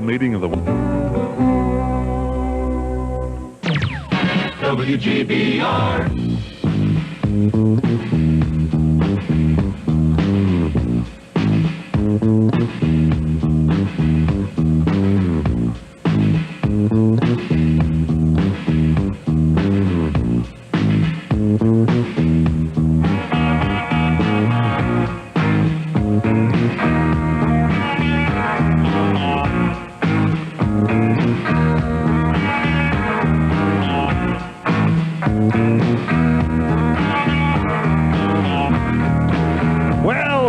Meeting of the WGBR.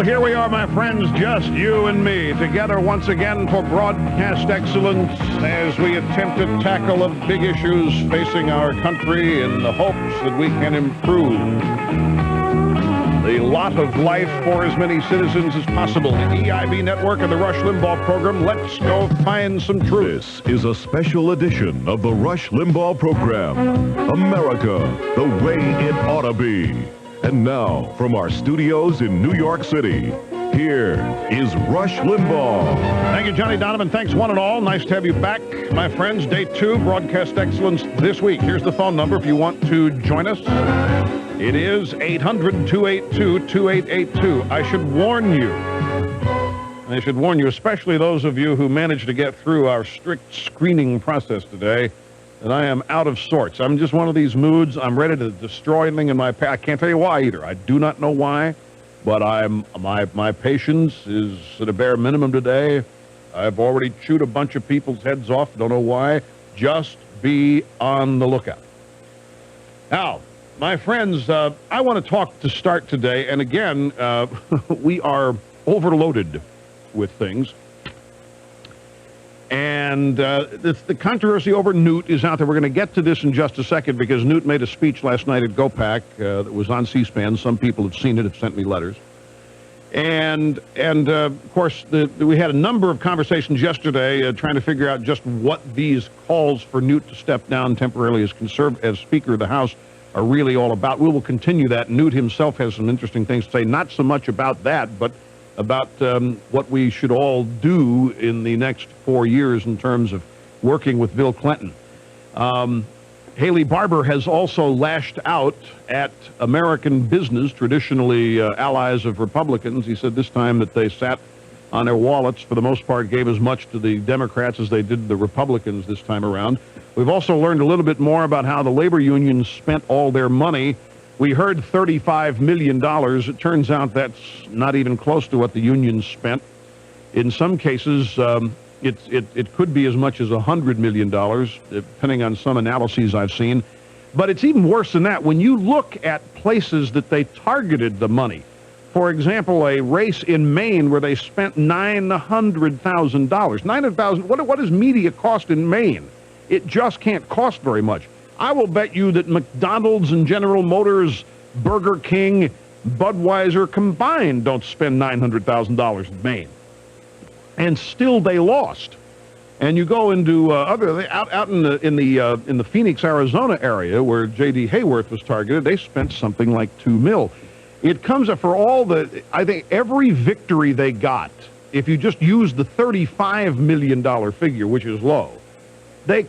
Here we are, my friends, just you and me, together once again for broadcast excellence as we attempt to tackle the big issues facing our country in the hopes that we can improve the lot of life for as many citizens as possible. The EIB network and the Rush Limbaugh program, let's go find some truth. This is a special edition of the Rush Limbaugh program, America, the way it ought to be. And now, from our studios in New York City, here is Rush Limbaugh. Thank you, Johnny Donovan. Thanks, one and all. Nice to have you back, my friends. Day 2, Broadcast Excellence this week. Here's the phone number if you want to join us. It is 800-282-2882. I should warn you, especially those of you who managed to get through our strict screening process today, that I am out of sorts. I'm just one of these moods. I'm ready to destroy anything in my path. I can't tell you why either. I do not know why, but my patience is at a bare minimum today. I've already chewed a bunch of people's heads off. Don't know why. Just be on the lookout. Now, my friends, I want to talk to start today, and again, we are overloaded with things. And the controversy over Newt is out there. We're going to get to this in just a second because Newt made a speech last night at GOPAC that was on C-SPAN. Some people have seen it, have sent me letters. And of course, we had a number of conversations yesterday trying to figure out just what these calls for Newt to step down temporarily as Speaker of the House are really all about. We will continue that. Newt himself has some interesting things to say, not so much about that, but about what we should all do in the next 4 years in terms of working with Bill Clinton. Haley Barbour has also lashed out at American business, traditionally allies of Republicans. He said this time that they sat on their wallets, for the most part, gave as much to the Democrats as they did the Republicans this time around. We've also learned a little bit more about how the labor unions spent all their money. We heard $35 million. It turns out that's not even close to what the unions spent. In some cases, it could be as much as $100 million, depending on some analyses I've seen. But it's even worse than that. When you look at places that they targeted the money, for example, a race in Maine where they spent $900,000. $900,000. What does media cost in Maine? It just can't cost very much. I will bet you that McDonald's and General Motors, Burger King, Budweiser combined don't spend $900,000 in Maine. And still they lost. And you go into out in the Phoenix, Arizona area where J.D. Hayworth was targeted, they spent something like $2 million. It comes up for I think every victory they got, if you just use the $35 million figure, which is low, they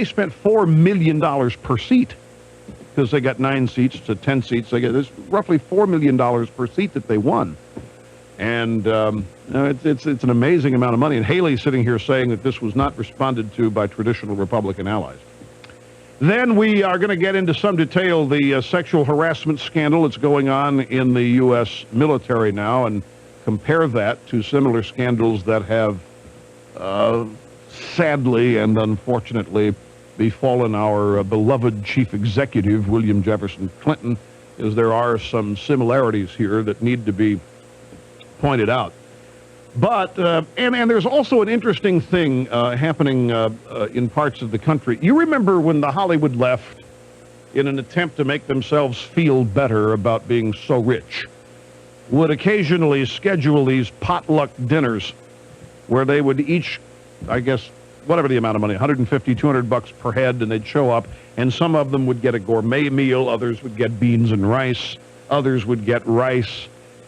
spent $4 million per seat because they got 9 seats to 10 seats. They get this roughly $4 million per seat that they won. And it's an amazing amount of money. And Haley's sitting here saying that this was not responded to by traditional Republican allies. Then we are going to get into some detail the sexual harassment scandal that's going on in the U.S. military now and compare that to similar scandals that have sadly and unfortunately befallen our beloved chief executive, William Jefferson Clinton, as there are some similarities here that need to be pointed out. But, and there's also an interesting thing happening in parts of the country. You remember when the Hollywood left, in an attempt to make themselves feel better about being so rich, would occasionally schedule these potluck dinners where they would each, I guess, whatever the amount of money, $150, $200 per head, and they'd show up, and some of them would get a gourmet meal, others would get beans and rice, others would get rice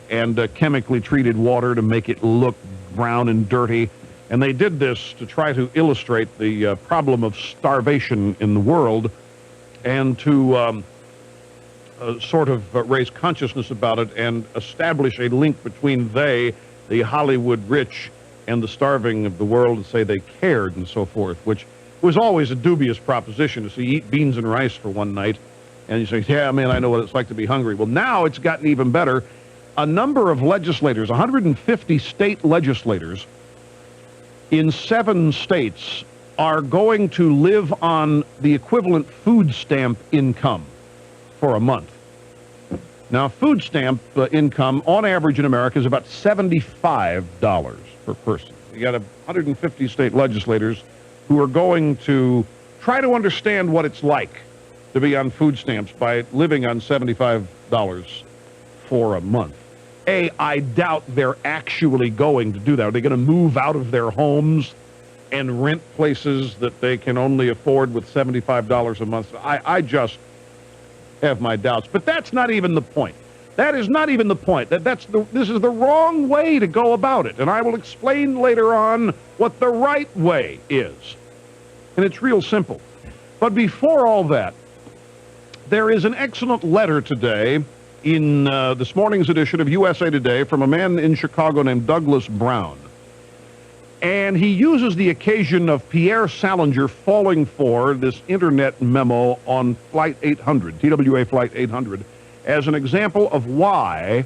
and chemically treated water to make it look brown and dirty. And they did this to try to illustrate the problem of starvation in the world and to sort of raise consciousness about it and establish a link between the Hollywood rich, and the starving of the world, and say they cared and so forth, which was always a dubious proposition to see eat beans and rice for one night. And you say, yeah, man, I know what it's like to be hungry. Well, now it's gotten even better. A number of legislators, 150 state legislators in 7 states are going to live on the equivalent food stamp income for a month. Now, food stamp income on average in America is about $75 per person. You got 150 state legislators who are going to try to understand what it's like to be on food stamps by living on $75 for a month. I doubt they're actually going to do that. Are they going to move out of their homes and rent places that they can only afford with $75 a month? I just have my doubts. But that's not even the point. That is not even the point. This is the wrong way to go about it. And I will explain later on what the right way is. And it's real simple. But before all that, there is an excellent letter today in this morning's edition of USA Today from a man in Chicago named Douglas Brown. And he uses the occasion of Pierre Salinger falling for this internet memo on Flight 800, TWA Flight 800, as an example of why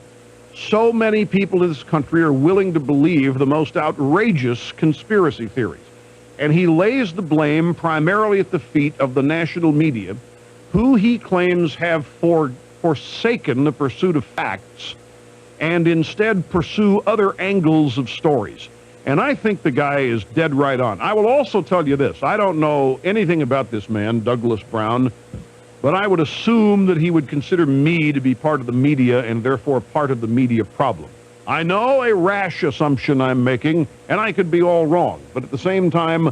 so many people in this country are willing to believe the most outrageous conspiracy theories. And he lays the blame primarily at the feet of the national media, who he claims have forsaken the pursuit of facts and instead pursue other angles of stories. And I think the guy is dead right on. I will also tell you this. I don't know anything about this man, Douglas Brown, but I would assume that he would consider me to be part of the media and therefore part of the media problem. I know a rash assumption I'm making, and I could be all wrong, but at the same time,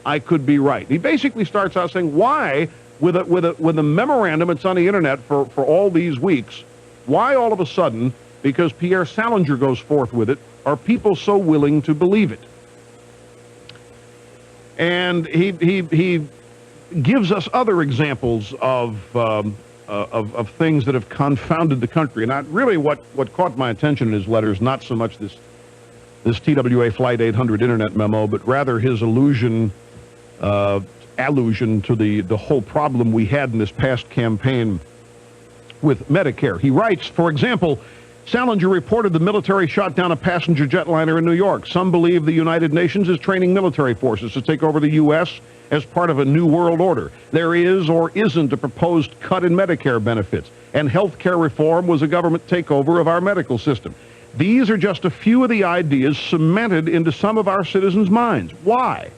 I could be right. He basically starts out saying, why, with a memorandum, it's on the internet for all these weeks, why all of a sudden, because Pierre Salinger goes forth with it, are people so willing to believe it? And he gives us other examples of things that have confounded the country. And really what caught my attention in his letter is not so much this TWA Flight 800 internet memo, but rather his allusion to the whole problem we had in this past campaign with Medicare. He writes, for example, Salinger reported the military shot down a passenger jetliner in New York. Some believe the United Nations is training military forces to take over the U.S. as part of a new world order. There is or isn't a proposed cut in Medicare benefits, and health care reform was a government takeover of our medical system. These are just a few of the ideas cemented into some of our citizens' minds. Why?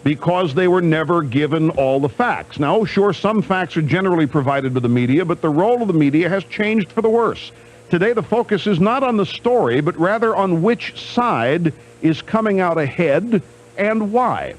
Because they were never given all the facts. Now, sure, some facts are generally provided to the media, but the role of the media has changed for the worse. Today, the focus is not on the story, but rather on which side is coming out ahead and why.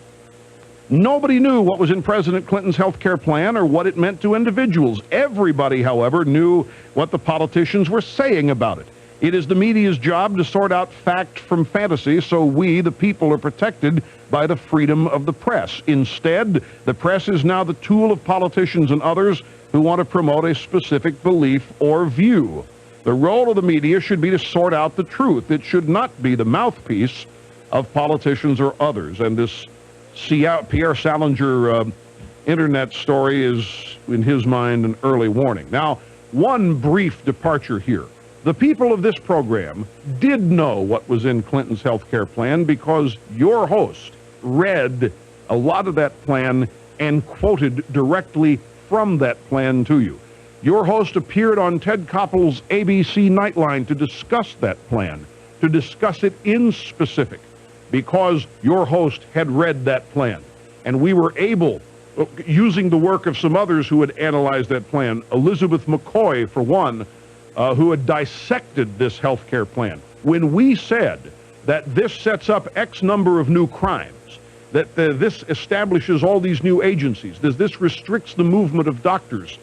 Nobody knew what was in President Clinton's health care plan or what it meant to individuals. Everybody, however, knew what the politicians were saying about it. It is the media's job to sort out fact from fantasy, so we, the people, are protected by the freedom of the press. Instead, the press is now the tool of politicians and others who want to promote a specific belief or view. The role of the media should be to sort out the truth. It should not be the mouthpiece of politicians or others. And this Pierre Salinger internet story is, in his mind, an early warning. Now, one brief departure here. The people of this program did know what was in Clinton's health care plan because your host read a lot of that plan and quoted directly from that plan to you. Your host appeared on Ted Koppel's ABC Nightline to discuss that plan, to discuss it in specific, because your host had read that plan. And we were able, using the work of some others who had analyzed that plan, Elizabeth McCoy, for one, who had dissected this health care plan. When we said that this sets up X number of new crimes, that this establishes all these new agencies, this restricts the movement of doctors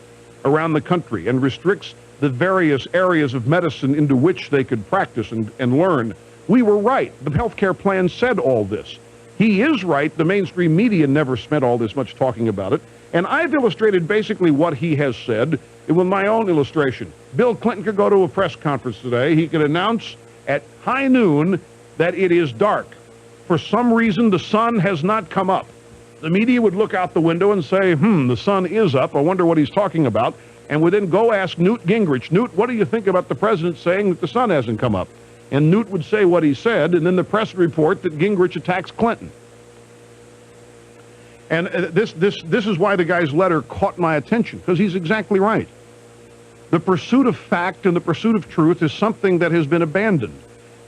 around the country and restricts the various areas of medicine into which they could practice and learn, we were right. The health care plan said all this. He is right. The mainstream media never spent all this much talking about it. And I've illustrated basically what he has said with my own illustration. Bill Clinton could go to a press conference today. He could announce at high noon that it is dark. For some reason, the sun has not come up. The media would look out the window and say, the sun is up. I wonder what he's talking about. And would then go ask Newt Gingrich, Newt, what do you think about the president saying that the sun hasn't come up? And Newt would say what he said, and then the press would report that Gingrich attacks Clinton. And this is why the guy's letter caught my attention, because he's exactly right. The pursuit of fact and the pursuit of truth is something that has been abandoned.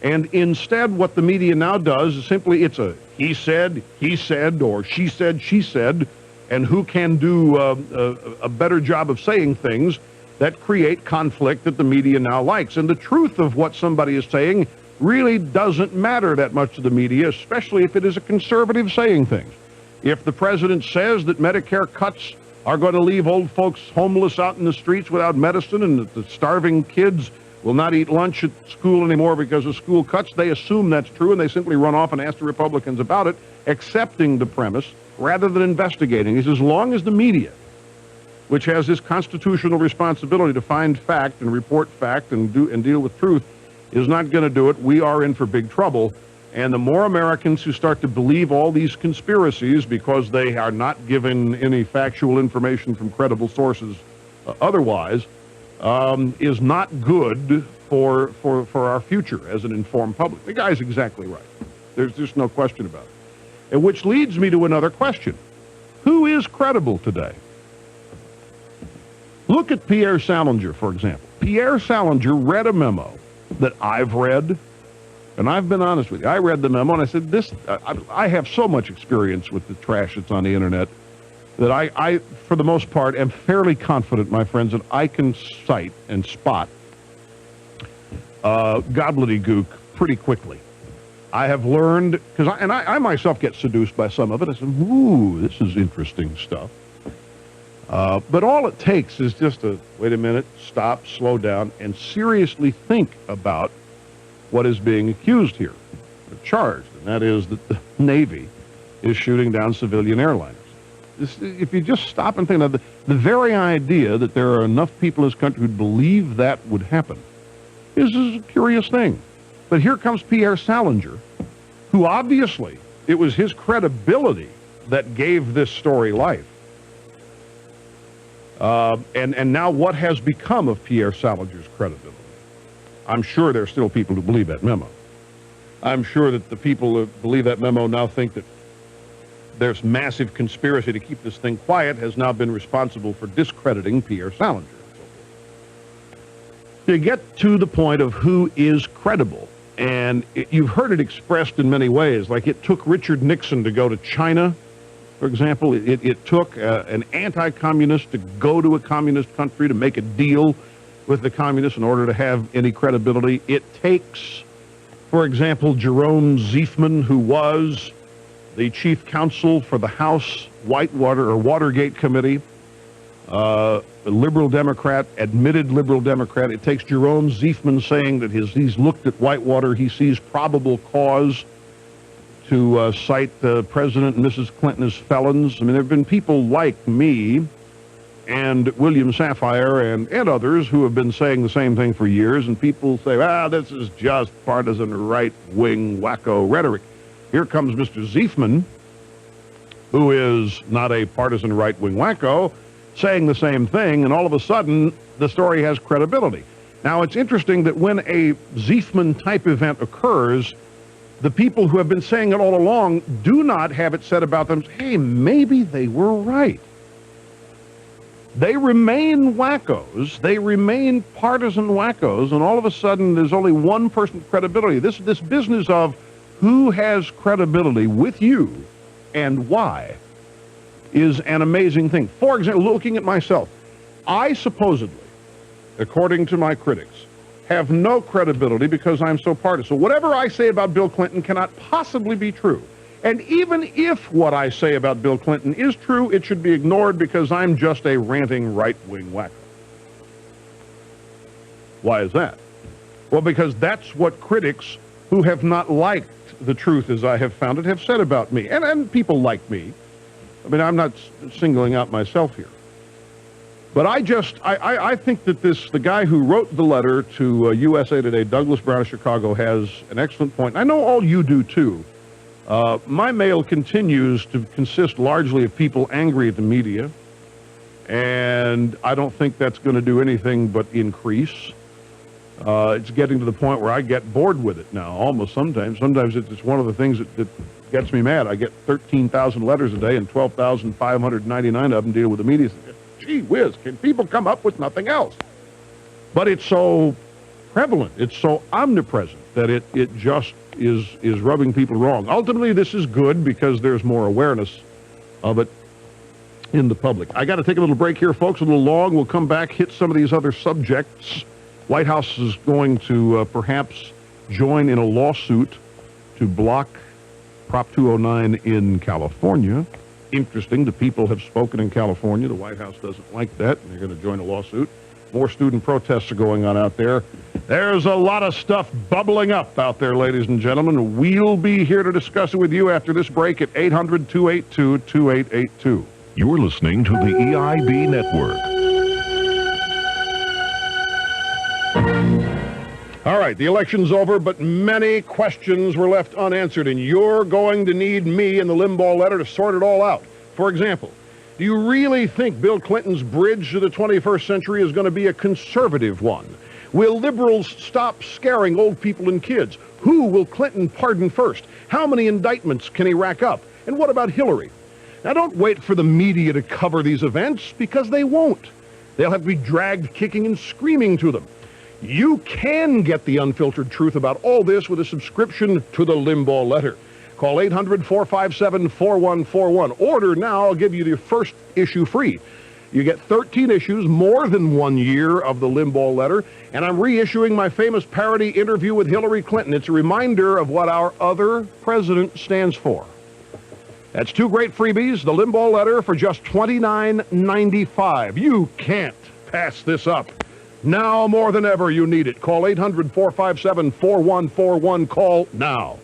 And instead, what the media now does is simply, it's a he said, or she said, and who can do a better job of saying things that create conflict that the media now likes. And the truth of what somebody is saying really doesn't matter that much to the media, especially if it is a conservative saying things. If the president says that Medicare cuts are going to leave old folks homeless out in the streets without medicine, and that the starving kids will not eat lunch at school anymore because of school cuts, they assume that's true, and they simply run off and ask the Republicans about it, accepting the premise rather than investigating. He says, as long as the media, which has this constitutional responsibility to find fact and report fact and deal with truth, is not going to do it, we are in for big trouble. And the more Americans who start to believe all these conspiracies because they are not given any factual information from credible sources otherwise, is not good for our future as an informed public. The guy's exactly right. There's just no question about it. And which leads me to another question. Who is credible today? Look at Pierre Salinger, for example. Pierre Salinger read a memo that I've read, and I've been honest with you. I read the memo, and I said, I have so much experience with the trash that's on the internet that I, for the most part, am fairly confident, my friends, that I can cite and spot gobbledygook pretty quickly. I have learned, because I myself get seduced by some of it. I said, ooh, this is interesting stuff. But all it takes is just wait a minute, stop, slow down, and seriously think about what is being accused here, or charged, and that is that the Navy is shooting down civilian airliners. If you just stop and think about the very idea that there are enough people in this country who believe that would happen is a curious thing. But here comes Pierre Salinger, who obviously, it was his credibility that gave this story life. And now what has become of Pierre Salinger's credibility? I'm sure there are still people who believe that memo. I'm sure that the people who believe that memo now think that there's massive conspiracy to keep this thing quiet has now been responsible for discrediting Pierre Salinger. To get to the point of who is credible, and you've heard it expressed in many ways, like it took Richard Nixon to go to China, for example. It took an anti-communist to go to a communist country to make a deal with the communists in order to have any credibility. It takes, for example, Jerome Zifman, who was the chief counsel for the House Watergate Committee, a liberal Democrat, admitted liberal Democrat. It takes Jerome Zifman saying that he's looked at Whitewater, he sees probable cause to cite President and Mrs. Clinton as felons. I mean, there have been people like me and William Safire and others who have been saying the same thing for years, and people say, this is just partisan right-wing wacko rhetoric. Here comes Mr. Zifman, who is not a partisan right-wing wacko, saying the same thing, and all of a sudden, the story has credibility. Now, it's interesting that when a Zifman-type event occurs, the people who have been saying it all along do not have it said about them, hey, maybe they were right. They remain wackos, they remain partisan wackos, and all of a sudden, there's only one person's credibility. This business of who has credibility with you and why is an amazing thing. For example, looking at myself, I supposedly, according to my critics, have no credibility because I'm so partisan. So whatever I say about Bill Clinton cannot possibly be true. And even if what I say about Bill Clinton is true, it should be ignored because I'm just a ranting right-wing wacko. Why is that? Well, because that's what critics who have not liked the truth as I have found it have said about me, and people like me. I mean, I'm not singling out myself here. But I think that the guy who wrote the letter to USA Today, Douglas Brown of Chicago, has an excellent point. I know all you do, too. My mail continues to consist largely of people angry at the media, and I don't think that's going to do anything but increase. It's getting to the point where I get bored with it now, almost sometimes. Sometimes it's one of the things that gets me mad. I get 13,000 letters a day, and 12,599 of them deal with the media. Gee whiz, can people come up with nothing else? But it's so prevalent, it's so omnipresent that it just is rubbing people wrong. Ultimately, this is good because there's more awareness of it in the public. I got to take a little break here, folks, a little long. We'll come back, hit some of these other subjects. White House is going to perhaps join in a lawsuit to block Prop 209 in California. Interesting, the people have spoken in California. The White House doesn't like that, and they're going to join a lawsuit. More student protests are going on out there. There's a lot of stuff bubbling up out there, ladies and gentlemen. We'll be here to discuss it with you after this break at 800-282-2882. You're listening to the EIB Network. All right, the election's over, but many questions were left unanswered, and you're going to need me and the Limbaugh letter to sort it all out. For example, do you really think Bill Clinton's bridge to the 21st century is going to be a conservative one? Will liberals stop scaring old people and kids? Who will Clinton pardon first? How many indictments can he rack up? And what about Hillary? Now, don't wait for the media to cover these events, because they won't. They'll have to be dragged kicking and screaming to them. You can get the unfiltered truth about all this with a subscription to the Limbaugh letter. Call 800-457-4141. Order now. I'll give you the first issue free. You get 13 issues, more than 1 year of the Limbaugh letter, and I'm reissuing my famous parody interview with Hillary Clinton. It's a reminder of what our other president stands for. That's two great freebies, the Limbaugh letter for just $29.95. You can't pass this up. Now more than ever, you need it. Call 800-457-4141. Call now.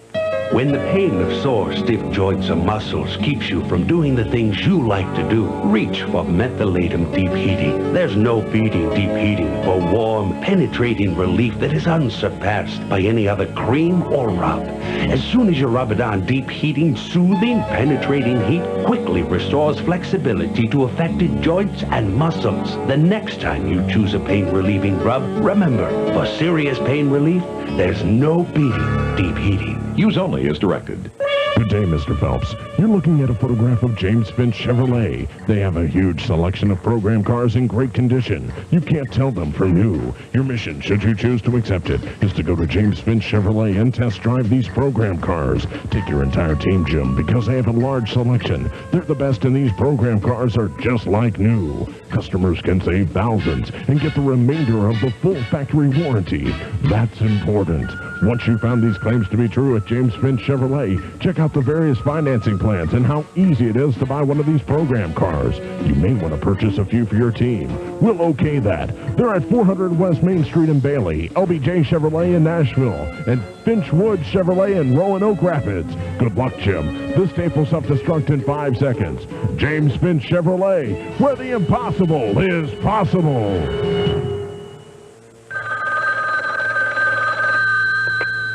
When the pain of sore, stiff joints or muscles keeps you from doing the things you like to do, reach for Mentholatum Deep Heating. There's no beating deep heating for warm, penetrating relief that is unsurpassed by any other cream or rub. As soon as you rub it on, deep heating, soothing, penetrating heat quickly restores flexibility to affected joints and muscles. The next time you choose a pain-relieving rub, remember, for serious pain relief, there's no beating deep heating. Use only as directed. Good day, Mr. Phelps. You're looking at a photograph of James Finch Chevrolet. They have a huge selection of program cars in great condition. You can't tell them from new. Your mission, should you choose to accept it, is to go to James Finch Chevrolet and test drive these program cars. Take your entire team, Jim, because they have a large selection. They're the best, and these program cars are just like new. Customers can save thousands and get the remainder of the full factory warranty. That's important. Once you found these claims to be true at James Finch Chevrolet, check out the various financing plans and how easy it is to buy one of these program cars. You may want to purchase a few for your team. We'll okay that. They're at 400 West Main Street in Bailey, LBJ Chevrolet in Nashville, and Finch Woods Chevrolet in Roanoke Rapids. Good luck, Jim. This tape will self-destruct in 5 seconds. James Finch Chevrolet, where the impossible is possible.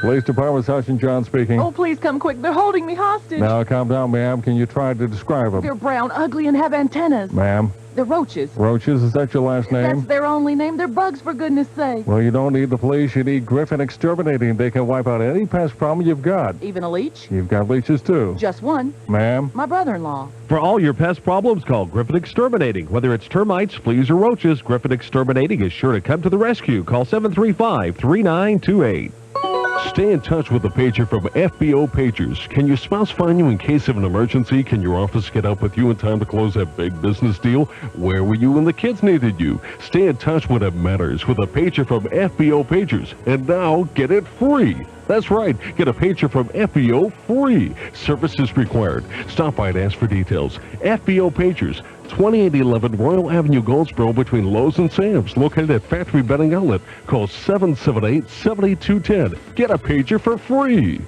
Police Department, Sergeant John speaking. Oh, please come quick. They're holding me hostage. Now, calm down, ma'am. Can you try to describe them? They're brown, ugly, and have antennas. Ma'am? They're roaches. Roaches? Is that your last name? That's their only name. They're bugs, for goodness sake. Well, you don't need the police. You need Griffin Exterminating. They can wipe out any pest problem you've got. Even a leech? You've got leeches, too. Just one. Ma'am? My brother-in-law. For all your pest problems, call Griffin Exterminating. Whether it's termites, fleas, or roaches, Griffin Exterminating is sure to come to the rescue. Call 735-3928. Stay in touch with the pager from FBO Pagers. Can your spouse find you in case of an emergency? Can your office get up with you in time to close that big business deal? Where were you when the kids needed you? Stay in touch when it matters with a pager from FBO Pagers. And now, get it free. That's right. Get a pager from FBO free. Service is required. Stop by and ask for details. FBO Pagers, 2811 Royal Avenue, Goldsboro, between Lowe's and Sam's, located at Factory Bedding Outlet. Call 778-7210. Get a pager for free.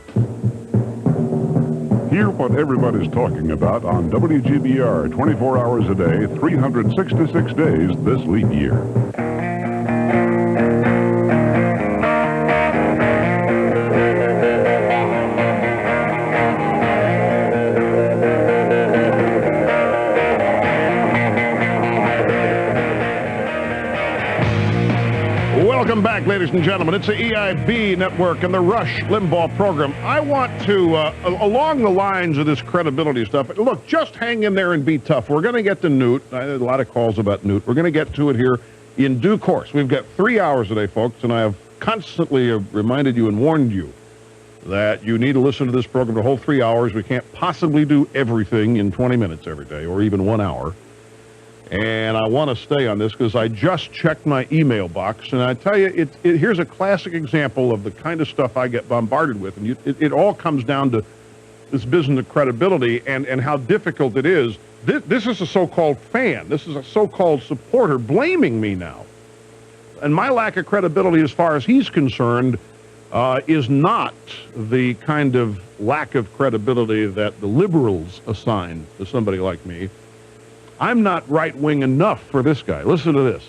Hear what everybody's talking about on WGBR 24 hours a day, 366 days this leap year. Welcome back, ladies and gentlemen. It's the EIB Network and the Rush Limbaugh program. I want to, along the lines of this credibility stuff, look, just hang in there and be tough. We're going to get to Newt. I had a lot of calls about Newt. We're going to get to it here in due course. We've got 3 hours today, folks, and I have constantly reminded you and warned you that you need to listen to this program the whole 3 hours. We can't possibly do everything in 20 minutes every day or even 1 hour. And I want to stay on this because I just checked my email box, and I tell you, here's a classic example of the kind of stuff I get bombarded with, and it all comes down to this business of credibility and how difficult it is. This is a so-called fan. This is a so-called supporter blaming me now. And my lack of credibility as far as he's concerned is not the kind of lack of credibility that the liberals assign to somebody like me. I'm not right-wing enough for this guy. Listen to this.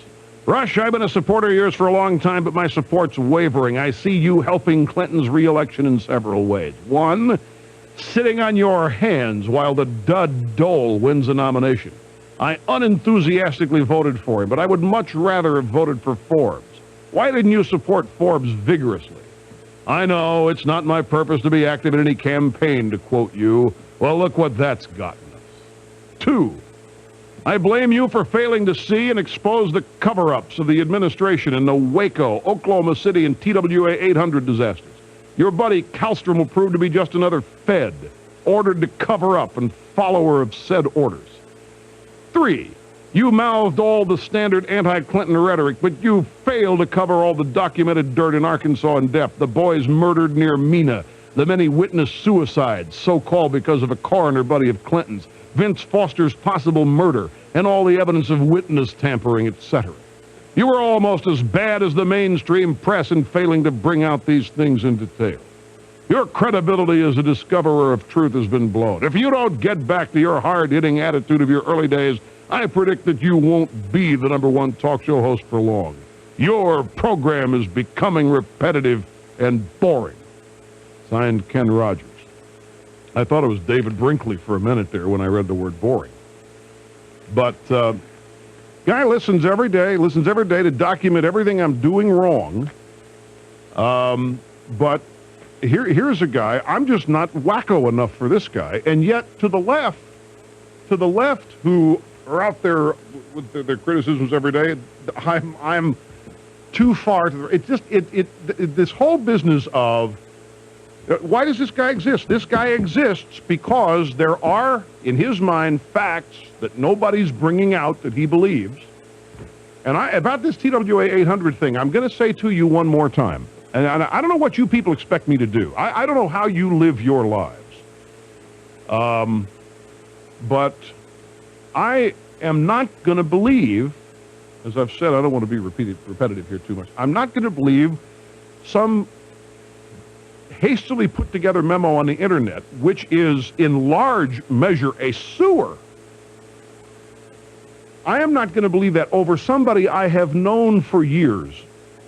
Rush, I've been a supporter of yours for a long time, but my support's wavering. I see you helping Clinton's re-election in several ways. One, sitting on your hands while the dud Dole wins the nomination. I unenthusiastically voted for him, but I would much rather have voted for Forbes. Why didn't you support Forbes vigorously? I know it's not my purpose to be active in any campaign, to quote you. Well, look what that's gotten us. Two, I blame you for failing to see and expose the cover-ups of the administration in the Waco, Oklahoma City, and TWA 800 disasters. Your buddy Kallstrom will prove to be just another Fed, ordered to cover up and follower of said orders. Three, you mouthed all the standard anti-Clinton rhetoric, but you failed to cover all the documented dirt in Arkansas in depth. The boys murdered near Mena, the many witness suicides, so-called because of a coroner buddy of Clinton's, Vince Foster's possible murder, and all the evidence of witness tampering, etc. You were almost as bad as the mainstream press in failing to bring out these things in detail. Your credibility as a discoverer of truth has been blown. If you don't get back to your hard-hitting attitude of your early days, I predict that you won't be the #1 talk show host for long. Your program is becoming repetitive and boring. Signed, Ken Rogers. I thought it was David Brinkley for a minute there when I read the word boring. But guy listens every day to document everything I'm doing wrong. But here's a guy, I'm just not wacko enough for this guy. And yet to the left who are out there with their criticisms every day, I'm too far to this whole business of why does this guy exist? This guy exists because there are, in his mind, facts that nobody's bringing out that he believes. And about this TWA 800 thing, I'm going to say to you one more time, and I don't know what you people expect me to do. I don't know how you live your lives. But I am not going to believe, as I've said, I don't want to be repetitive here too much. I'm not going to believe some hastily put together memo on the internet, which is in large measure a sewer. I am not going to believe that over somebody I have known for years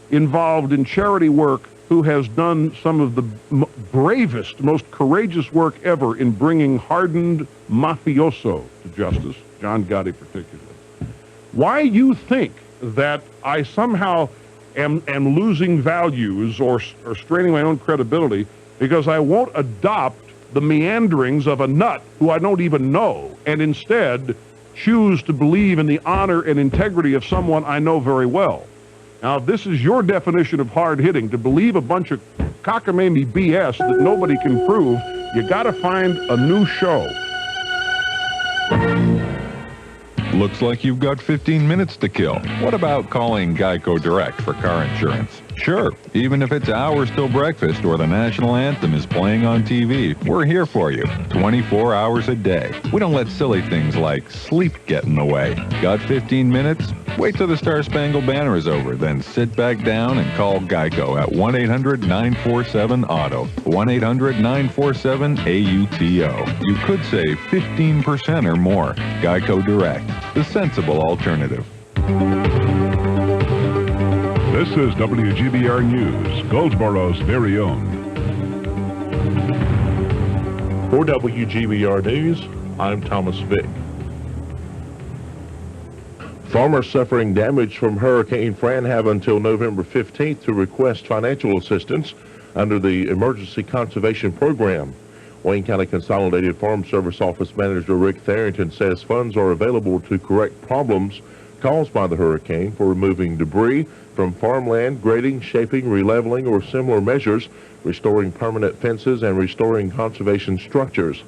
involved in charity work who has done some of the bravest, most courageous work ever in bringing hardened mafioso to justice, John Gotti particularly. Why you think that I somehow am losing values or straining my own credibility because I won't adopt the meanderings of a nut who I don't even know, and instead choose to believe in the honor and integrity of someone I know very well. Now, if this is your definition of hard-hitting, to believe a bunch of cockamamie BS that nobody can prove, you got to find a new show. Looks like you've got 15 minutes to kill. What about calling Geico Direct for car insurance? Sure, even if it's hours till breakfast or the national anthem is playing on TV, we're here for you 24 hours a day. We don't let silly things like sleep get in the way. Got 15 minutes? Wait till the Star-Spangled Banner is over, then sit back down and call Geico at 1-800-947-AUTO, 1-800-947-AUTO. You could save 15% or more. Geico Direct, the sensible alternative. This is WGBR News, Goldsboro's very own. For WGBR News, I'm Thomas Vick. Farmers suffering damage from Hurricane Fran have until November 15th to request financial assistance under the Emergency Conservation Program. Wayne County Consolidated Farm Service Office Manager Rick Tharrington says funds are available to correct problems caused by the hurricane for removing debris from farmland, grading, shaping, releveling, or similar measures, restoring permanent fences, and restoring conservation structures.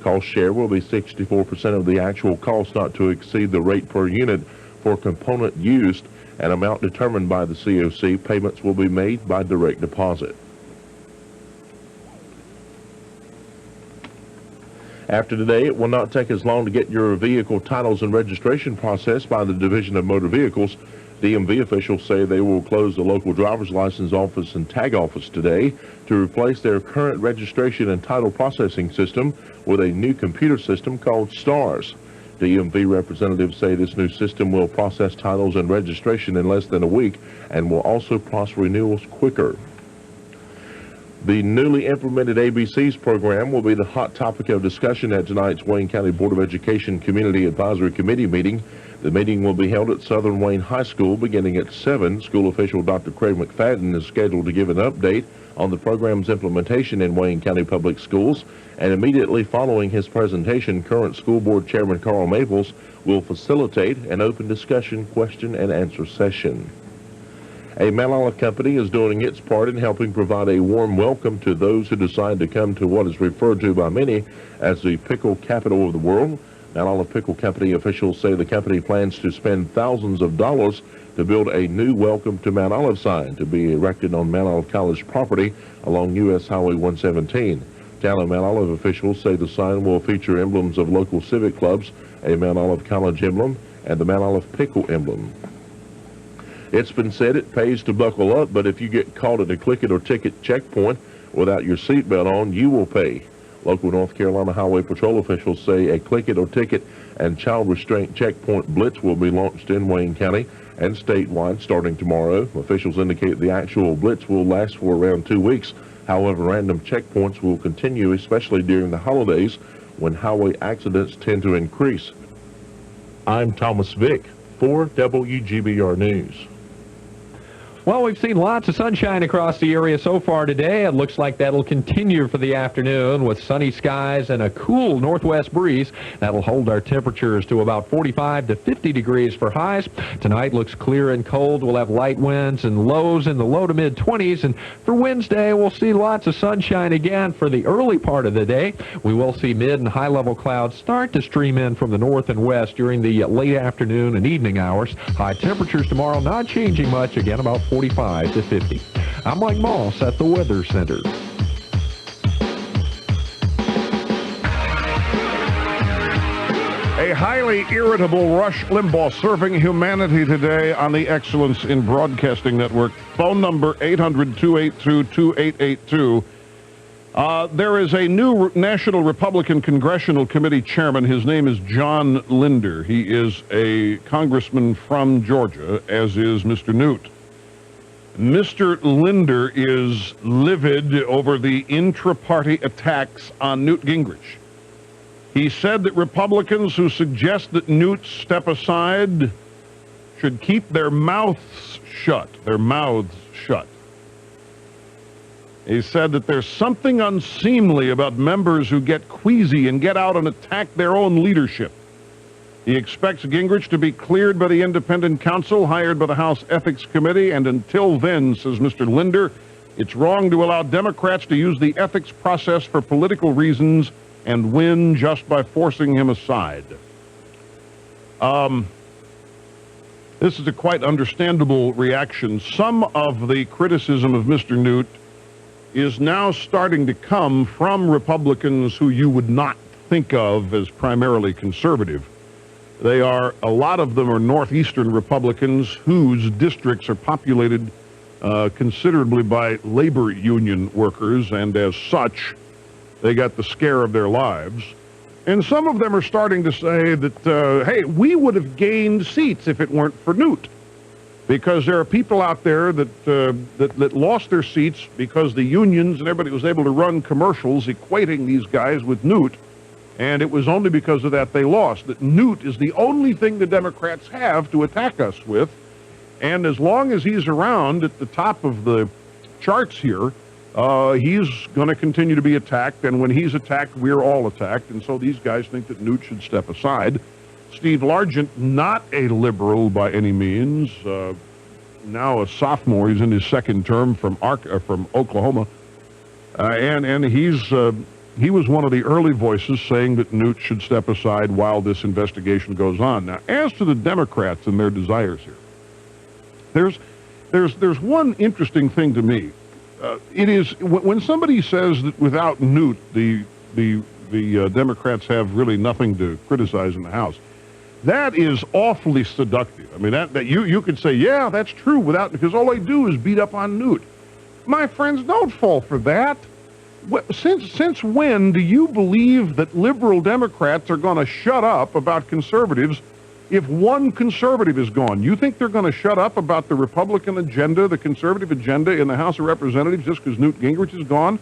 Cost share will be 64% of the actual cost, not to exceed the rate per unit for component used, an amount determined by the COC. Payments will be made by direct deposit. After today, it will not take as long to get your vehicle titles and registration processed by the Division of Motor Vehicles. DMV officials say they will close the local driver's license office and tag office today to replace their current registration and title processing system with a new computer system called STARS. DMV representatives say this new system will process titles and registration in less than a week and will also process renewals quicker. The newly implemented ABCs program will be the hot topic of discussion at tonight's Wayne County Board of Education Community Advisory Committee meeting. The meeting will be held at Southern Wayne High School beginning at 7. School official Dr. Craig McFadden is scheduled to give an update on the program's implementation in Wayne County Public Schools, and immediately following his presentation, current school board chairman Carl Maples will facilitate an open discussion, question and answer session. A Mount Olive company is doing its part in helping provide a warm welcome to those who decide to come to what is referred to by many as the pickle capital of the world. Mount Olive Pickle Company officials say the company plans to spend thousands of dollars to build a new Welcome to Mount Olive sign to be erected on Mount Olive College property along U.S. Highway 117. Town of Mount Olive officials say the sign will feature emblems of local civic clubs, a Mount Olive College emblem, and the Mount Olive Pickle emblem. It's been said it pays to buckle up, but if you get caught at a click it or ticket checkpoint without your seatbelt on, you will pay. Local North Carolina Highway Patrol officials say a click it or ticket and child restraint checkpoint blitz will be launched in Wayne County and statewide starting tomorrow. Officials indicate the actual blitz will last for around 2 weeks. However, random checkpoints will continue, especially during the holidays when highway accidents tend to increase. I'm Thomas Vick for WGBR News. Well, we've seen lots of sunshine across the area so far today. It looks like that'll continue for the afternoon with sunny skies and a cool northwest breeze. That'll hold our temperatures to about 45 to 50 degrees for highs. Tonight looks clear and cold. We'll have light winds and lows in the low to mid-20s. And for Wednesday, we'll see lots of sunshine again for the early part of the day. We will see mid and high-level clouds start to stream in from the north and west during the late afternoon and evening hours. High temperatures tomorrow not changing much, again about 45 to 50. I'm Mike Moss at the Weather Center. A highly irritable Rush Limbaugh serving humanity today on the Excellence in Broadcasting Network. Phone number 800-282-2882. There is a new National Republican Congressional Committee chairman. His name is John Linder. He is a congressman from Georgia, as is Mr. Newt. Mr. Linder is livid over the intra-party attacks on Newt Gingrich. He said that Republicans who suggest that Newt step aside should keep their mouths shut. He said that there's something unseemly about members who get queasy and get out and attack their own leadership. He expects Gingrich to be cleared by the independent counsel hired by the House Ethics Committee, and until then, says Mr. Linder, it's wrong to allow Democrats to use the ethics process for political reasons and win just by forcing him aside. This is a quite understandable reaction. Some of the criticism of Mr. Newt is now starting to come from Republicans who you would not think of as primarily conservative. A lot of them are northeastern Republicans whose districts are populated considerably by labor union workers, and as such, they got the scare of their lives. And some of them are starting to say that, hey, we would have gained seats if it weren't for Newt. Because there are people out there that lost their seats because the unions and everybody was able to run commercials equating these guys with Newt. And it was only because of that they lost. That Newt is the only thing the Democrats have to attack us with. And as long as he's around at the top of the charts here, he's going to continue to be attacked. And when he's attacked, we're all attacked. And so these guys think that Newt should step aside. Steve Largent, not a liberal by any means, now a sophomore. He's in his second term from Oklahoma. And he was one of the early voices saying that Newt should step aside while this investigation goes on. Now, as to the Democrats and their desires here, there's one interesting thing to me. It is when somebody says that without Newt, the Democrats have really nothing to criticize in the House. That is awfully seductive. I mean, that you could say, yeah, that's true, because all they do is beat up on Newt. My friends, don't fall for that. Since when do you believe that liberal Democrats are going to shut up about conservatives if one conservative is gone? You think they're going to shut up about the Republican agenda, the conservative agenda in the House of Representatives just because Newt Gingrich is gone?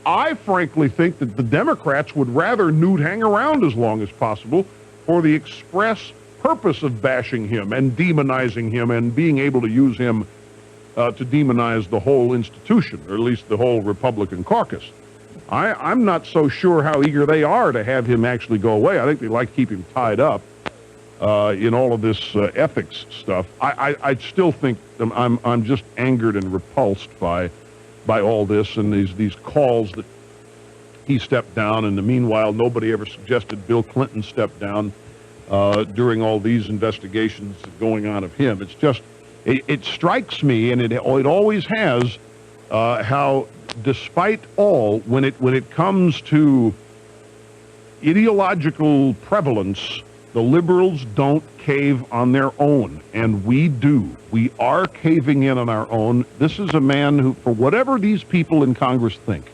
I frankly think that the Democrats would rather Newt hang around as long as possible for the express purpose of bashing him and demonizing him and being able to use him to demonize the whole institution, or at least the whole Republican caucus. I'm not so sure how eager they are to have him actually go away. I think they like to keep him tied up in all of this ethics stuff. I still think I'm just angered and repulsed by all this and these calls that he stepped down, and meanwhile, nobody ever suggested Bill Clinton step down during all these investigations going on of him. It's just, it strikes me, and it always has, how despite all, when it comes to ideological prevalence, the liberals don't cave on their own, and we do. We are caving in on our own. This is a man who, for whatever these people in Congress think,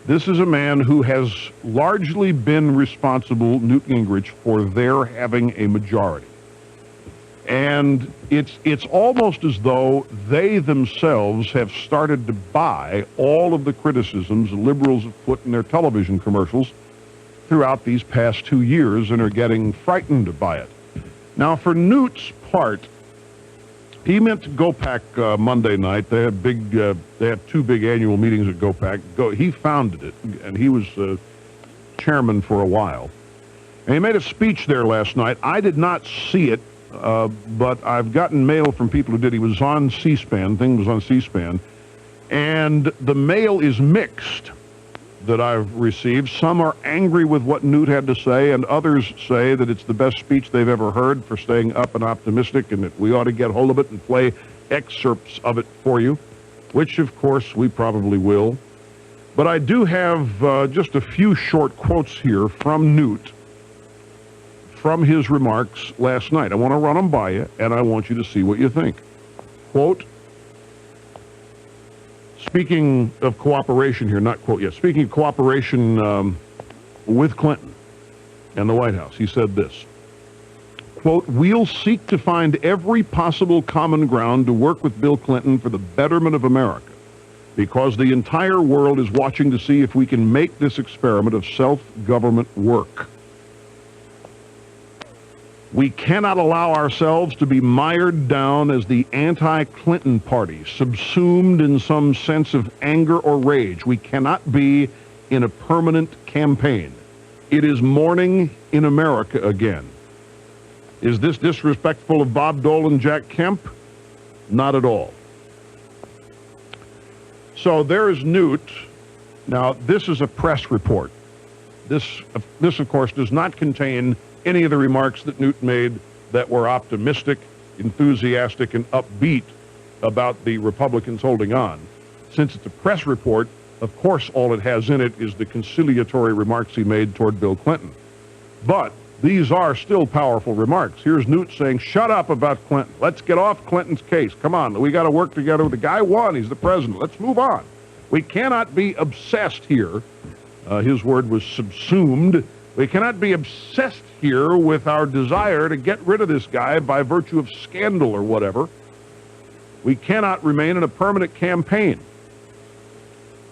this is a man who has largely been responsible, Newt Gingrich, for their having a majority. And it's almost as though they themselves have started to buy all of the criticisms the liberals have put in their television commercials throughout these past 2 years and are getting frightened by it. Now, for Newt's part, he meant to GOPAC Monday night. They had two big annual meetings at GOPAC. He founded it, and he was chairman for a while. And he made a speech there last night. I did not see it, but I've gotten mail from people who did. He was on C-SPAN. Thing was on C-SPAN. And the mail is mixed that I've received. Some are angry with what Newt had to say, and others say that it's the best speech they've ever heard for staying up and optimistic, and that we ought to get hold of it and play excerpts of it for you, which, of course, we probably will. But I do have just a few short quotes here from Newt, from his remarks last night. I want to run them by you, and I want you to see what you think. Quote, speaking of cooperation here, not quote yet, speaking of cooperation with Clinton and the White House, he said this, quote, "We'll seek to find every possible common ground to work with Bill Clinton for the betterment of America, because the entire world is watching to see if we can make this experiment of self-government work. We cannot allow ourselves to be mired down as the anti-Clinton party, subsumed in some sense of anger or rage. We cannot be in a permanent campaign. It is morning in America again." Is this disrespectful of Bob Dole and Jack Kemp? Not at all. So there is Newt. Now, this is a press report. This, of course, does not contain any of the remarks that Newt made that were optimistic enthusiastic and upbeat about the Republicans holding on. Since it's a press report, of course all it has in it is the conciliatory remarks he made toward Bill Clinton. But these are still powerful remarks. Here's Newt saying, shut up about Clinton. Let's get off Clinton's case. Come on, we got to work together. The guy won. He's the president. Let's move on. We cannot be obsessed here. His word was subsumed. We cannot be obsessed here with our desire to get rid of this guy by virtue of scandal or whatever. We cannot remain in a permanent campaign.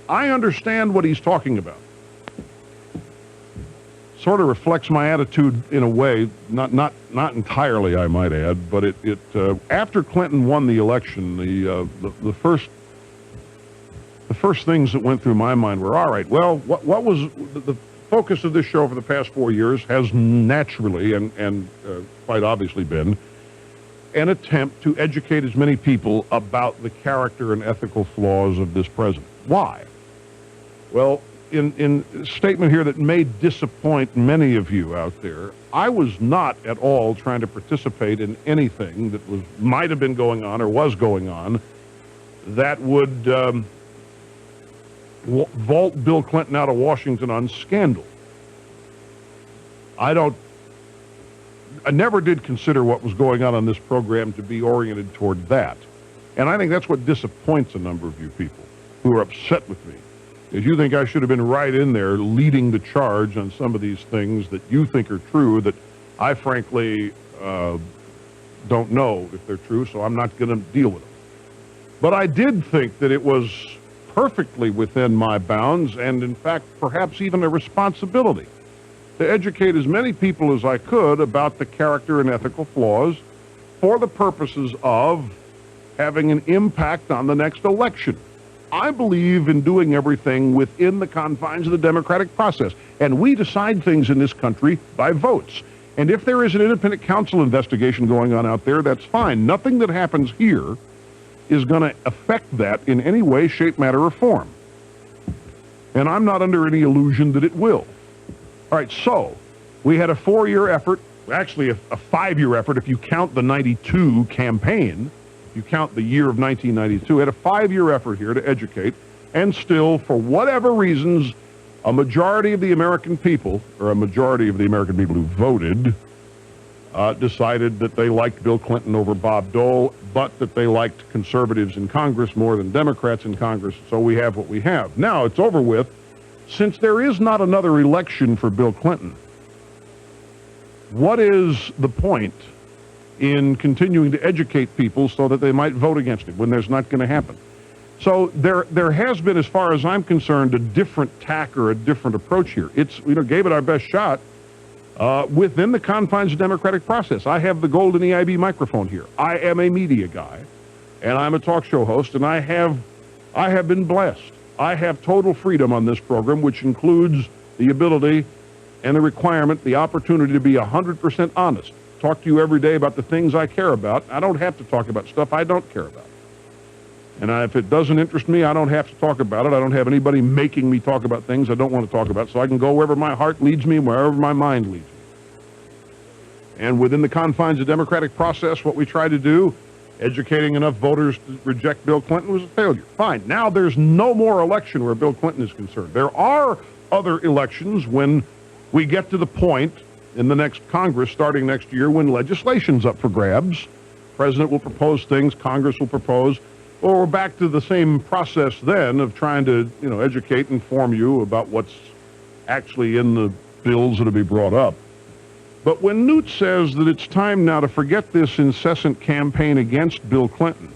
I understand what he's talking about. Sort of reflects my attitude in a way, not entirely, I might add, but after Clinton won the election, the first things that went through my mind were, all right, well, what was the focus of this show for the past 4 years has naturally and quite obviously been an attempt to educate as many people about the character and ethical flaws of this president. Why? Well, in a statement here that may disappoint many of you out there, I was not at all trying to participate in anything that might have been going on or was going on that would vault Bill Clinton out of Washington on scandal. I never did consider what was going on this program to be oriented toward that. And I think that's what disappoints a number of you people who are upset with me. Is you think I should have been right in there leading the charge on some of these things that you think are true that I frankly don't know if they're true, so I'm not going to deal with them. But I did think that it was perfectly within my bounds and, in fact, perhaps even a responsibility to educate as many people as I could about the character and ethical flaws for the purposes of having an impact on the next election. I believe in doing everything within the confines of the democratic process, and we decide things in this country by votes. And if there is an independent counsel investigation going on out there, that's fine. Nothing that happens here is going to affect that in any way, shape, matter, or form. And I'm not under any illusion that it will. All right, so we had a 4-year effort, actually a 5-year effort if you count the 92 campaign. You count the year of 1992, had a 5-year effort here to educate, and still, for whatever reasons, a majority of the American people, or a majority of the American people who voted, decided that they liked Bill Clinton over Bob Dole, but that they liked conservatives in Congress more than Democrats in Congress, so we have what we have. Now, it's over with. Since there is not another election for Bill Clinton, what is the point in continuing to educate people so that they might vote against him when there's not going to happen? So there has been, as far as I'm concerned, a different tack or a different approach here. It's, gave it our best shot within the confines of the democratic process. I have the golden EIB microphone here. I am a media guy, and I'm a talk show host, and I have been blessed. I have total freedom on this program, which includes the ability and the requirement, the opportunity to be 100% honest. Talk to you every day about the things I care about. I don't have to talk about stuff I don't care about. And if it doesn't interest me, I don't have to talk about it. I don't have anybody making me talk about things I don't want to talk about, so I can go wherever my heart leads me, wherever my mind leads me. And within the confines of the democratic process, what we try to do, educating enough voters to reject Bill Clinton, was a failure. Fine. Now there's no more election where Bill Clinton is concerned. There are other elections when we get to the point in the next Congress starting next year when legislation's up for grabs. The president will propose things, Congress will propose. Well, we're back to the same process then of trying to, educate and inform you about what's actually in the bills that will be brought up. But when Newt says that it's time now to forget this incessant campaign against Bill Clinton,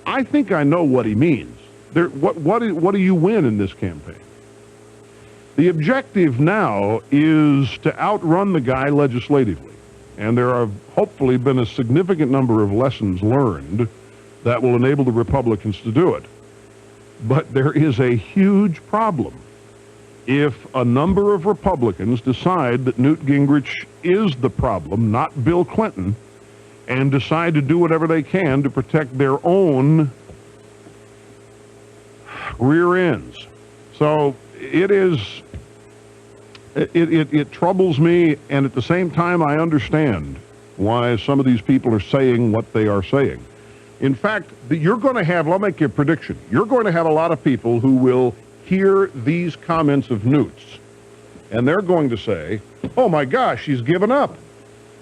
I think I know what he means. What do you win in this campaign? The objective now is to outrun the guy legislatively. And there have hopefully been a significant number of lessons learned that will enable the Republicans to do it. But there is a huge problem if a number of Republicans decide that Newt Gingrich is the problem, not Bill Clinton, and decide to do whatever they can to protect their own rear ends. So it troubles me, and at the same time I understand why some of these people are saying what they are saying. In fact, you're going to have, I'll make you a prediction, you're going to have a lot of people who will hear these comments of Newt's, and they're going to say, oh my gosh, he's given up.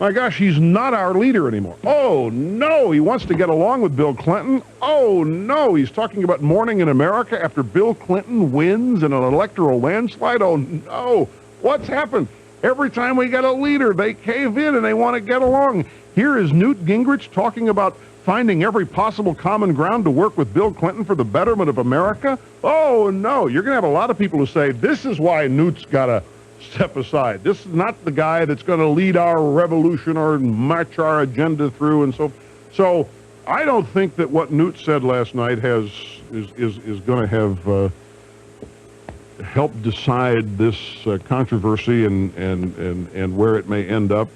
My gosh, he's not our leader anymore. Oh no, he wants to get along with Bill Clinton. Oh no, he's talking about morning in America after Bill Clinton wins in an electoral landslide. Oh no, what's happened? Every time we get a leader, they cave in and they want to get along. Here is Newt Gingrich talking about finding every possible common ground to work with Bill Clinton for the betterment of America. Oh no, you're going to have a lot of people who say, this is why Newt's got to step aside. This is not the guy that's going to lead our revolution or march our agenda through and so. So I don't think that what Newt said last night is going to have helped decide this controversy and where it may end up.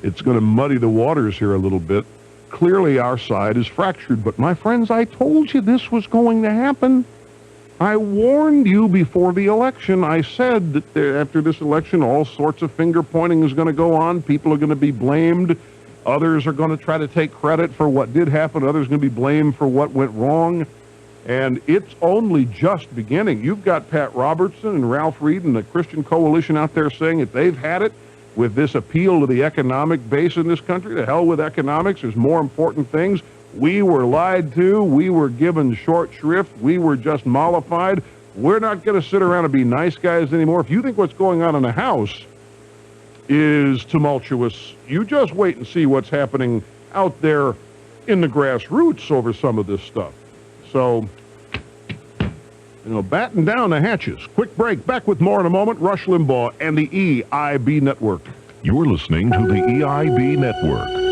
It's going to muddy the waters here a little bit. Clearly our side is fractured, but my friends, I told you this was going to happen. I warned you before the election. I said that after this election, all sorts of finger pointing is going to go on. People are going to be blamed. Others are going to try to take credit for what did happen. Others are going to be blamed for what went wrong. And it's only just beginning. You've got Pat Robertson and Ralph Reed and the Christian Coalition out there saying that they've had it with this appeal to the economic base in this country. To hell with economics. There's more important things. We were lied to. We were given short shrift. We were just mollified. We're not going to sit around and be nice guys anymore. If you think what's going on in the House is tumultuous, you just wait and see what's happening out there in the grassroots over some of this stuff. So, batten down the hatches. Quick break. Back with more in a moment. Rush Limbaugh and the EIB Network. You're listening to the EIB Network.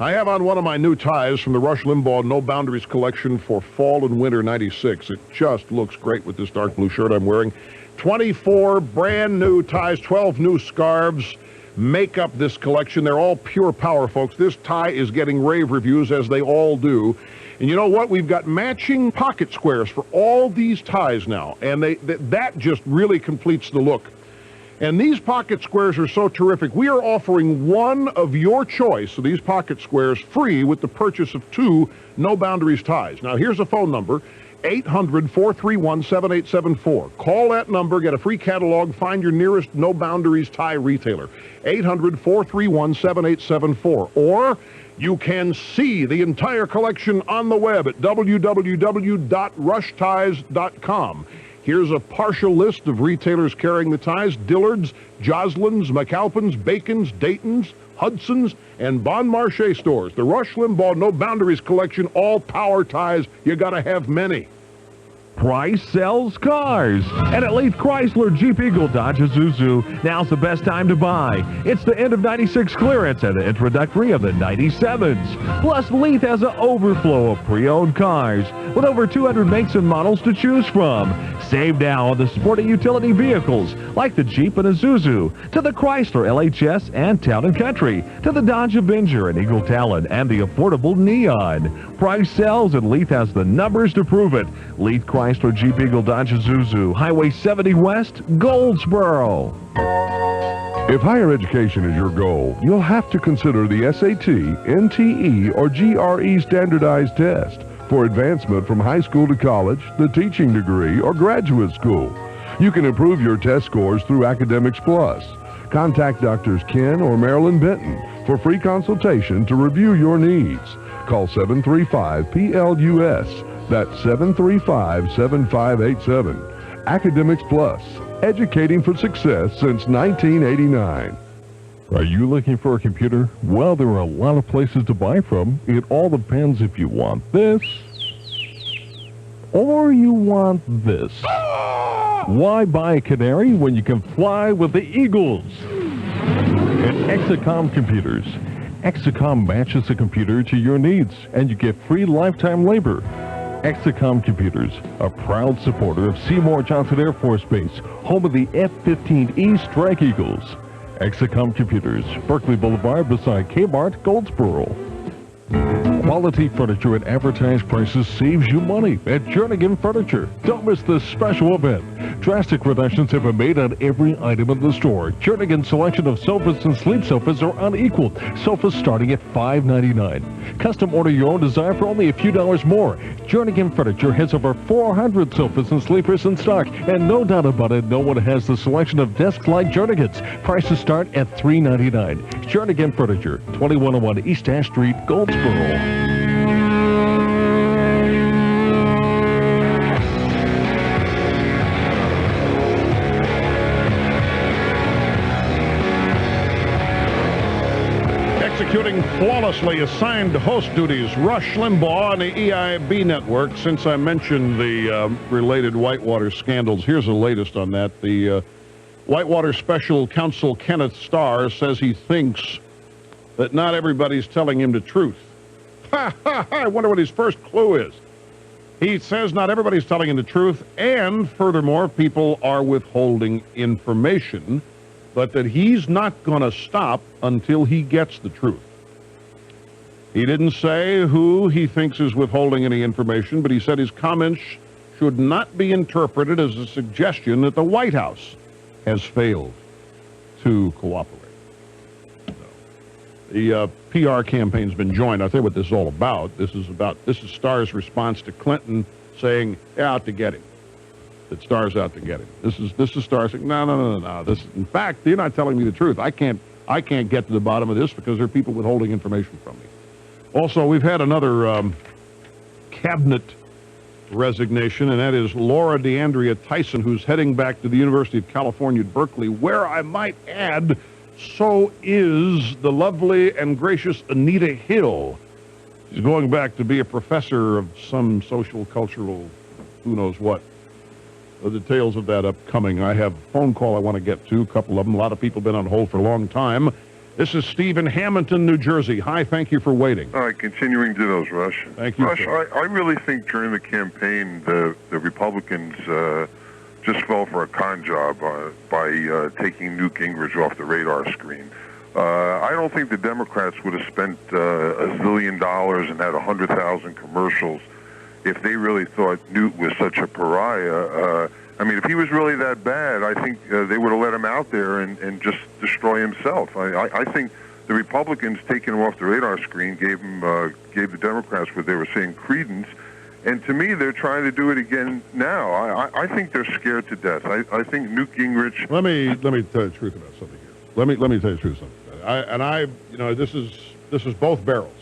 I have on one of my new ties from the Rush Limbaugh No Boundaries collection for fall and winter '96. It just looks great with this dark blue shirt I'm wearing. 24 brand new ties, 12 new scarves make up this collection. They're all pure power, folks. This tie is getting rave reviews, as they all do. And you know what? We've got matching pocket squares for all these ties now, and that just really completes the look. And these pocket squares are so terrific. We are offering one of your choice of these pocket squares free with the purchase of 2 No Boundaries ties. Now, here's a phone number, 800-431-7874. Call that number, get a free catalog, find your nearest No Boundaries tie retailer, 800-431-7874. Or you can see the entire collection on the web at www.rushties.com. Here's a partial list of retailers carrying the ties: Dillard's, Joslin's, McAlpin's, Bacon's, Dayton's, Hudson's, and Bon Marché stores. The Rush Limbaugh No Boundaries collection, all power ties. You gotta have many. Price sells cars. And at Leith Chrysler, Jeep, Eagle, Dodge, Isuzu, now's the best time to buy. It's the end of 96 clearance and the introductory of the 97s. Plus, Leith has an overflow of pre-owned cars with over 200 makes and models to choose from. Save now on the sporty utility vehicles like the Jeep and Isuzu, to the Chrysler LHS and Town & Country, to the Dodge Avenger and Eagle Talon, and the affordable Neon. Price sells, and Leith has the numbers to prove it. Leith Chrysler, Jeep, Eagle, Dodge, Isuzu, Highway 70 West, Goldsboro. If higher education is your goal, you'll have to consider the SAT, NTE, or GRE standardized test for advancement from high school to college, the teaching degree, or graduate school. You can improve your test scores through Academics Plus. Contact Drs. Ken or Marilyn Benton for free consultation to review your needs. Call 735-PLUS. That's 735-7587. Academics Plus, educating for success since 1989. Are you looking for a computer? Well, there are a lot of places to buy from. It all depends if you want this or you want this. Why buy a canary when you can fly with the eagles? At Exacom Computers, Exacom matches the computer to your needs, and you get free lifetime labor. Exacom Computers, a proud supporter of Seymour Johnson Air Force Base, home of the F-15E Strike Eagles. Exacom Computers, Berkeley Boulevard beside Kmart, Goldsboro. Quality furniture at advertised prices saves you money at Jernigan Furniture. Don't miss this special event. Drastic reductions have been made on every item in the store. Jernigan's selection of sofas and sleep sofas are unequaled. Sofas starting at $5.99. Custom order your own design for only a few dollars more. Jernigan Furniture has over 400 sofas and sleepers in stock, and no doubt about it, no one has the selection of desks like Jernigan's. Prices start at $3.99. Jernigan Furniture, 2101 East Ash Street, Goldsboro. Executing flawlessly assigned host duties, Rush Limbaugh on the EIB network. Since I mentioned the related Whitewater scandals, here's the latest on that. The Whitewater Special Counsel Kenneth Starr says he thinks that not everybody's telling him the truth. Ha, ha, ha, I wonder what his first clue is. He says not everybody's telling him the truth, and furthermore, people are withholding information, but that he's not going to stop until he gets the truth. He didn't say who he thinks is withholding any information, but he said his comments should not be interpreted as a suggestion that the White House has failed to cooperate. The PR campaign's been joined. I'll tell you what this is all about. This is Starr's response to Clinton saying, out to get him. That Starr's out to get him. This is Starr saying, no. In fact, you're not telling me the truth. I can't get to the bottom of this because there are people withholding information from me. Also, we've had another cabinet resignation, and that is Laura DeAndrea Tyson, who's heading back to the University of California at Berkeley, where I might add, so is the lovely and gracious Anita Hill. She's going back to be a professor of some social, cultural, who knows what. The details of that upcoming. I have a phone call I want to get to, a couple of them. A lot of people have been on hold for a long time. This is Steve in Hamilton, New Jersey. Hi, thank you for waiting. All right, continuing to those, Rush. Thank you, Rush, I really think during the campaign, the Republicans just fell for a con job by taking Newt Gingrich off the radar screen. I don't think the Democrats would have spent $1 zillion and had 100,000 commercials if they really thought Newt was such a pariah. I mean, if he was really that bad, I think they would have let him out there and just destroy himself. I think the Republicans taking him off the radar screen gave the Democrats what they were saying credence. And to me, they're trying to do it again now. I think they're scared to death. I think Newt Gingrich. Let me tell you the truth about something here. Let me tell you the truth about something. This is both barrels.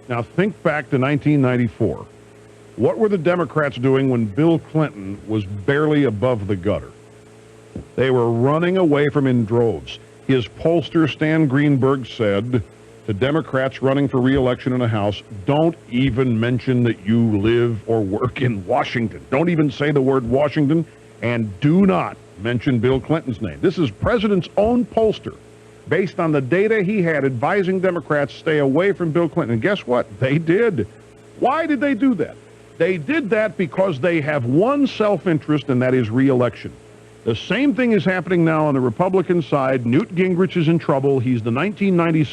Now think back to 1994. What were the Democrats doing when Bill Clinton was barely above the gutter? They were running away from him in droves. His pollster, Stan Greenberg, said to Democrats running for re-election in the House, don't even mention that you live or work in Washington. Don't even say the word Washington, and do not mention Bill Clinton's name. This is President's own pollster, based on the data he had advising Democrats stay away from Bill Clinton. And guess what? They did. Why did they do that? They did that because they have one self-interest, and that is re-election. The same thing is happening now on the Republican side. Newt Gingrich is in trouble. He's the 1996